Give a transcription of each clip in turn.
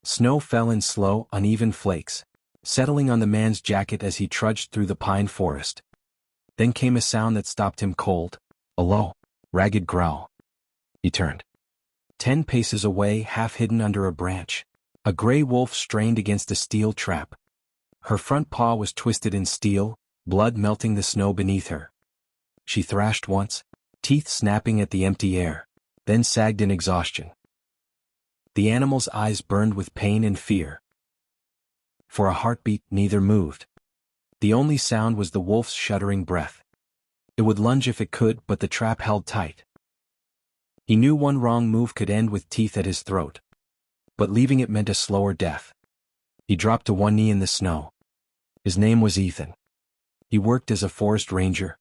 Snow fell in slow, uneven flakes, settling on the man's jacket as he trudged through the pine forest. Then came a sound that stopped him cold, a low, ragged growl. He turned. 10 paces away, half hidden under a branch, a gray wolf strained against a steel trap. Her front paw was twisted in steel, blood melting the snow beneath her. She thrashed once, teeth snapping at the empty air, then sagged in exhaustion. The animal's eyes burned with pain and fear. For a heartbeat, neither moved. The only sound was the wolf's shuddering breath. It would lunge if it could, but the trap held tight. He knew one wrong move could end with teeth at his throat. But leaving it meant a slower death. He dropped to one knee in the snow. His name was Ethan. He worked as a forest ranger.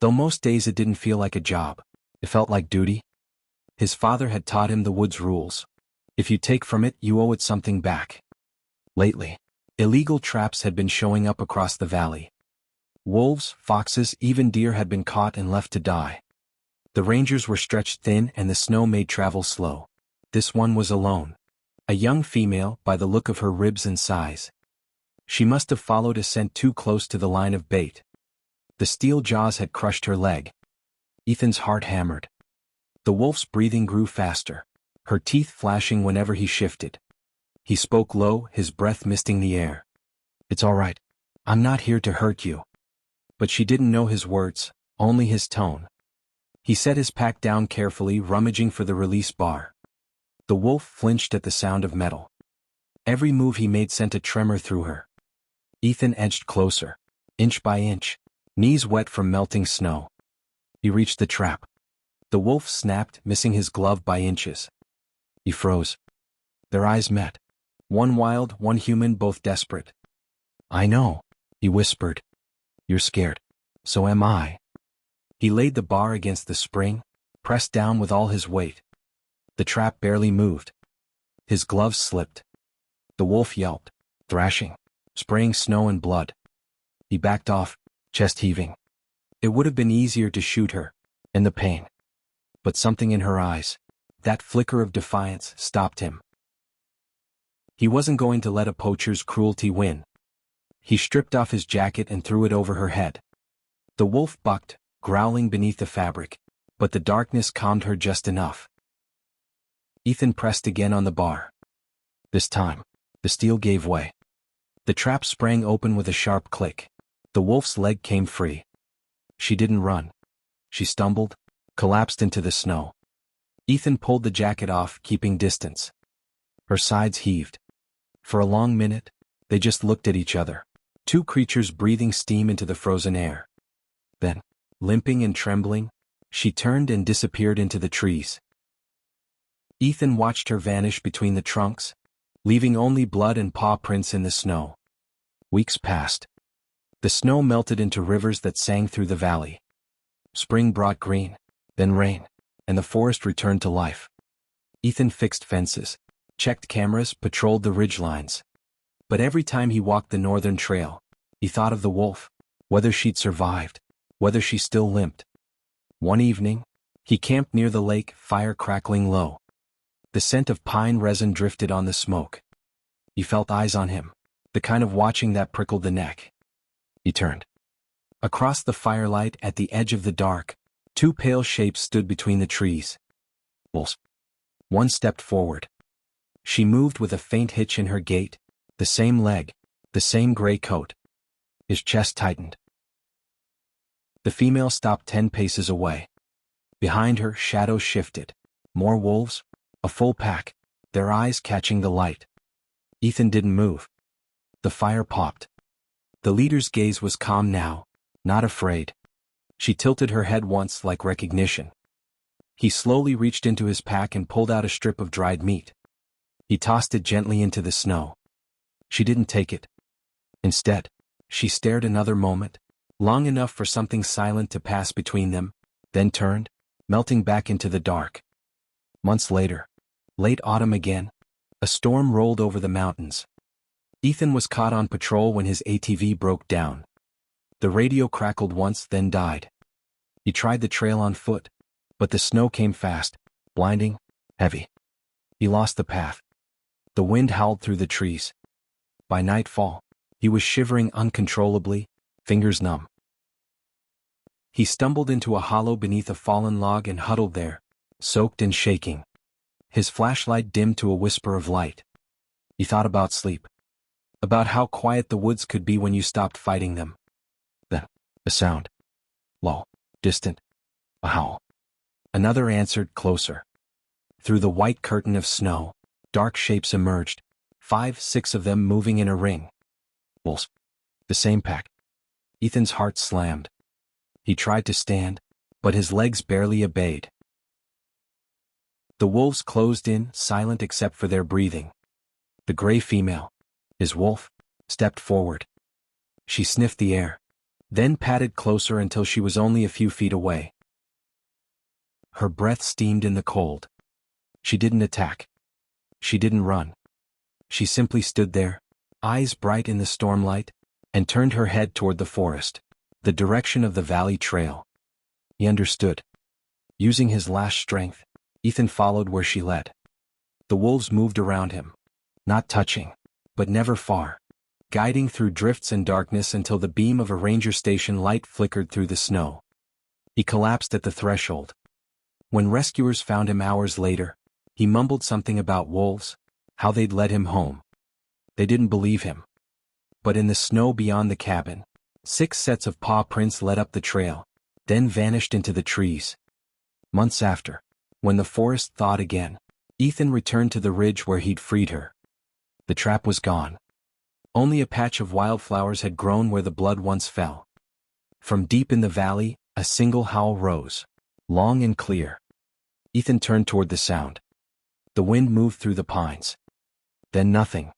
Though most days it didn't feel like a job, it felt like duty. His father had taught him the woods rules. If you take from it, you owe it something back. Lately, illegal traps had been showing up across the valley. Wolves, foxes, even deer had been caught and left to die. The rangers were stretched thin and the snow made travel slow. This one was alone. A young female, by the look of her ribs and size. She must have followed a scent too close to the line of bait. The steel jaws had crushed her leg. Ethan's heart hammered. The wolf's breathing grew faster, her teeth flashing whenever he shifted. He spoke low, his breath misting the air. "It's all right. I'm not here to hurt you." But she didn't know his words, only his tone. He set his pack down carefully, rummaging for the release bar. The wolf flinched at the sound of metal. Every move he made sent a tremor through her. Ethan edged closer, inch by inch, knees wet from melting snow. He reached the trap. The wolf snapped, missing his glove by inches. He froze. Their eyes met. One wild, one human, both desperate. "I know," he whispered. "You're scared. So am I." He laid the bar against the spring, pressed down with all his weight. The trap barely moved. His gloves slipped. The wolf yelped, thrashing, spraying snow and blood. He backed off, chest heaving. It would have been easier to shoot her, and the pain. But something in her eyes, that flicker of defiance, stopped him. He wasn't going to let a poacher's cruelty win. He stripped off his jacket and threw it over her head. The wolf bucked, growling beneath the fabric, but the darkness calmed her just enough. Ethan pressed again on the bar. This time, the steel gave way. The trap sprang open with a sharp click. The wolf's leg came free. She didn't run. She stumbled, collapsed into the snow. Ethan pulled the jacket off, keeping distance. Her sides heaved. For a long minute, they just looked at each other, two creatures breathing steam into the frozen air. Then, limping and trembling, she turned and disappeared into the trees. Ethan watched her vanish between the trunks, leaving only blood and paw prints in the snow. Weeks passed. The snow melted into rivers that sang through the valley. Spring brought green, then rain, and the forest returned to life. Ethan fixed fences, checked cameras, patrolled the ridgelines. But every time he walked the northern trail, he thought of the wolf, whether she'd survived, whether she still limped. One evening, he camped near the lake, fire crackling low. The scent of pine resin drifted on the smoke. He felt eyes on him, the kind of watching that prickled the neck. He turned. Across the firelight, at the edge of the dark, two pale shapes stood between the trees. Wolves. One stepped forward. She moved with a faint hitch in her gait, the same leg, the same gray coat. His chest tightened. The female stopped 10 paces away. Behind her, shadows shifted. More wolves, a full pack, their eyes catching the light. Ethan didn't move. The fire popped. The leader's gaze was calm now, not afraid. She tilted her head once like recognition. He slowly reached into his pack and pulled out a strip of dried meat. He tossed it gently into the snow. She didn't take it. Instead, she stared another moment, long enough for something silent to pass between them, then turned, melting back into the dark. Months later, late autumn again, a storm rolled over the mountains. Ethan was caught on patrol when his ATV broke down. The radio crackled once, then died. He tried the trail on foot, but the snow came fast, blinding, heavy. He lost the path. The wind howled through the trees. By nightfall, he was shivering uncontrollably, fingers numb. He stumbled into a hollow beneath a fallen log and huddled there, soaked and shaking. His flashlight dimmed to a whisper of light. He thought about sleep. About how quiet the woods could be when you stopped fighting them. The sound. Low, distant. A howl. Another answered closer. Through the white curtain of snow, dark shapes emerged, 5, 6 of them moving in a ring. Wolves. The same pack. Ethan's heart slammed. He tried to stand, but his legs barely obeyed. The wolves closed in, silent except for their breathing. The gray female, his wolf, stepped forward. She sniffed the air, then padded closer until she was only a few feet away. Her breath steamed in the cold. She didn't attack. She didn't run. She simply stood there, eyes bright in the stormlight, and turned her head toward the forest, the direction of the valley trail. He understood. Using his last strength, Ethan followed where she led. The wolves moved around him, not touching, but never far, guiding through drifts and darkness until the beam of a ranger station light flickered through the snow. He collapsed at the threshold. When rescuers found him hours later, he mumbled something about wolves, how they'd led him home. They didn't believe him. But in the snow beyond the cabin, 6 sets of paw prints led up the trail, then vanished into the trees. Months after, when the forest thawed again, Ethan returned to the ridge where he'd freed her. The trap was gone. Only a patch of wildflowers had grown where the blood once fell. From deep in the valley, a single howl rose, long and clear. Ethan turned toward the sound. The wind moved through the pines. Then nothing.